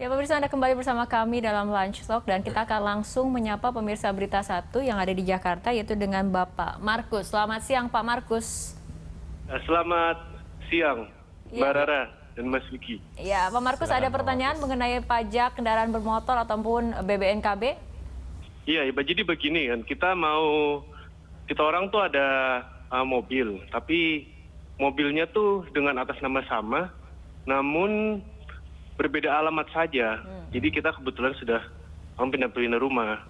Ya pemirsa, Anda kembali bersama kami dalam Lunch Talk dan kita akan langsung menyapa pemirsa Berita 1 yang ada di Jakarta, yaitu dengan Bapak Markus. Selamat siang Pak Markus. Selamat siang Mbak Rara dan Mas Vicky. Ya Pak Markus, ada pertanyaan mengenai pajak kendaraan bermotor ataupun BBNKB? Iya, jadi begini kan, kita orang tuh ada mobil, tapi mobilnya tuh dengan atas nama sama, namun berbeda alamat saja. Jadi kita kebetulan sudah pindah-pindah rumah.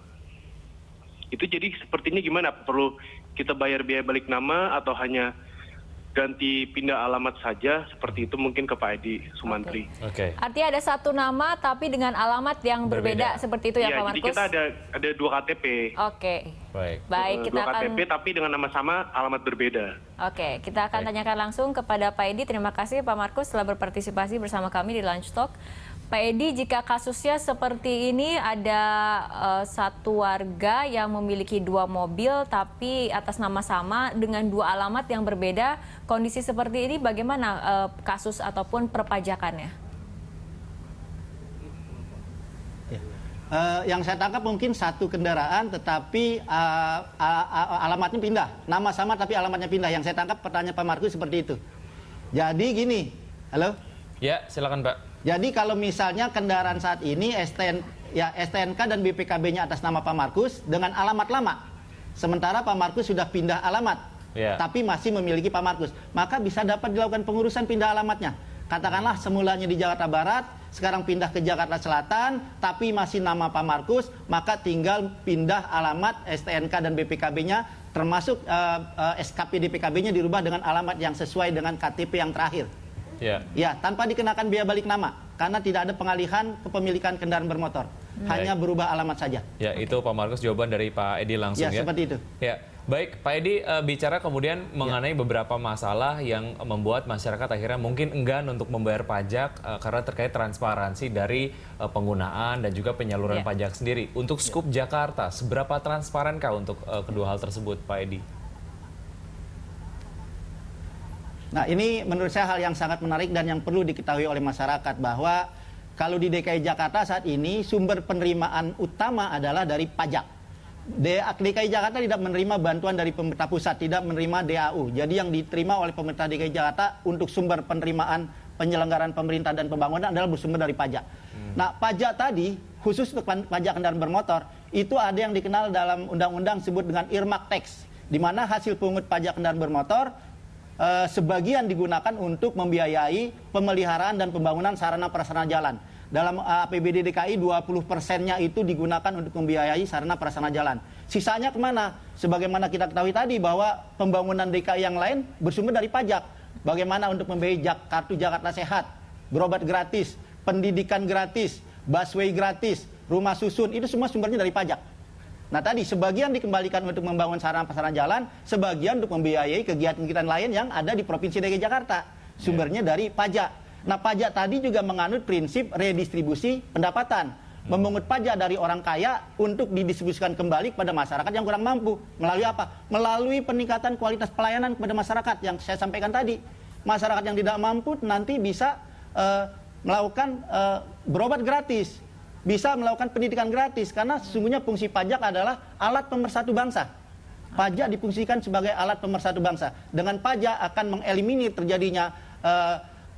Itu jadi sepertinya gimana? Perlu kita bayar biaya balik nama atau hanya ganti pindah alamat saja? Seperti itu mungkin ke Pak Edi Sumantri. Oke. Artinya ada satu nama tapi dengan alamat yang berbeda. Seperti itu ya Pak Markus? Jadi kita ada dua KTP. Oke. Baik, kita dua KTP akan... tapi dengan nama sama, alamat berbeda. Oke, kita akan tanyakan langsung kepada Pak Edi. Terima kasih Pak Markus telah berpartisipasi bersama kami di Lunch Talk. Pak Edi, jika kasusnya seperti ini, ada satu warga yang memiliki dua mobil tapi atas nama sama dengan dua alamat yang berbeda, kondisi seperti ini bagaimana kasus ataupun perpajakannya? Yang saya tangkap mungkin satu kendaraan tetapi alamatnya pindah. Nama sama tapi alamatnya pindah. Yang saya tangkap pertanyaan Pak Markus seperti itu. Jadi gini, halo? Ya, silakan Pak. Jadi kalau misalnya kendaraan saat ini STNK dan BPKB-nya atas nama Pak Markus dengan alamat lama. Sementara Pak Markus sudah pindah alamat, tapi masih memiliki Pak Markus. Maka bisa dapat dilakukan pengurusan pindah alamatnya. Katakanlah semulanya di Jakarta Barat, sekarang pindah ke Jakarta Selatan, tapi masih nama Pak Markus, maka tinggal pindah alamat STNK dan BPKB-nya, termasuk SKP DPKB-nya dirubah dengan alamat yang sesuai dengan KTP yang terakhir. Ya, tanpa dikenakan biaya balik nama, karena tidak ada pengalihan kepemilikan kendaraan bermotor, hanya berubah alamat saja. Ya, itu Pak Markus jawaban dari Pak Edi langsung ya. Ya, seperti itu. Ya, baik Pak Edi, bicara kemudian mengenai beberapa masalah yang membuat masyarakat akhirnya mungkin enggan untuk membayar pajak karena terkait transparansi dari penggunaan dan juga penyaluran pajak sendiri. Untuk skup Jakarta, seberapa transparankah untuk kedua hal tersebut, Pak Edi? Nah, ini menurut saya hal yang sangat menarik dan yang perlu diketahui oleh masyarakat, bahwa kalau di DKI Jakarta saat ini sumber penerimaan utama adalah dari pajak. DKI Jakarta tidak menerima bantuan dari pemerintah pusat, tidak menerima DAU. Jadi yang diterima oleh pemerintah DKI Jakarta untuk sumber penerimaan penyelenggaraan pemerintah dan pembangunan adalah bersumber dari pajak. Nah, pajak tadi khusus untuk pajak kendaraan bermotor itu ada yang dikenal dalam undang-undang disebut dengan earmark tax, di mana hasil pungut pajak kendaraan bermotor sebagian digunakan untuk membiayai pemeliharaan dan pembangunan sarana prasarana jalan. Dalam APBD DKI 20%-nya itu digunakan untuk membiayai sarana prasarana jalan. Sisanya kemana? Sebagaimana kita ketahui tadi bahwa pembangunan DKI yang lain bersumber dari pajak. Bagaimana untuk membiayai kartu Jakarta Sehat, berobat gratis, pendidikan gratis, busway gratis, rumah susun, itu semua sumbernya dari pajak. Nah tadi sebagian dikembalikan untuk membangun sarana-prasarana jalan, sebagian untuk membiayai kegiatan-kegiatan lain yang ada di Provinsi DKI Jakarta. Sumbernya dari pajak. Nah pajak tadi juga menganut prinsip redistribusi pendapatan. Memungut pajak dari orang kaya untuk didistribusikan kembali kepada masyarakat yang kurang mampu. Melalui apa? Melalui peningkatan kualitas pelayanan kepada masyarakat yang saya sampaikan tadi. Masyarakat yang tidak mampu nanti bisa melakukan berobat gratis. Bisa melakukan pendidikan gratis, karena sesungguhnya fungsi pajak adalah alat pemersatu bangsa. Pajak difungsikan sebagai alat pemersatu bangsa. Dengan pajak akan mengeliminir terjadinya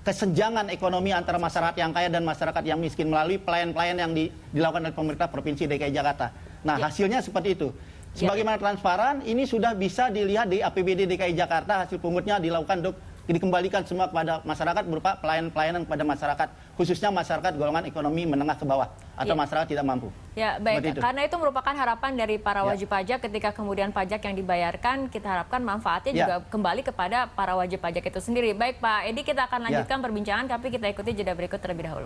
kesenjangan ekonomi antara masyarakat yang kaya dan masyarakat yang miskin melalui pelayan-pelayan yang dilakukan oleh pemerintah Provinsi DKI Jakarta. Nah, hasilnya seperti itu. Sebagaimana transparan, ini sudah bisa dilihat di APBD DKI Jakarta, hasil pungutnya dilakukan untuk dikembalikan semua kepada masyarakat berupa pelayanan kepada masyarakat, khususnya masyarakat golongan ekonomi menengah ke bawah atau masyarakat tidak mampu. Ya, baik. Karena itu merupakan harapan dari para wajib pajak ketika kemudian pajak yang dibayarkan, kita harapkan manfaatnya juga kembali kepada para wajib pajak itu sendiri. Baik Pak Edi, kita akan lanjutkan perbincangan, tapi kita ikuti jeda berikut terlebih dahulu.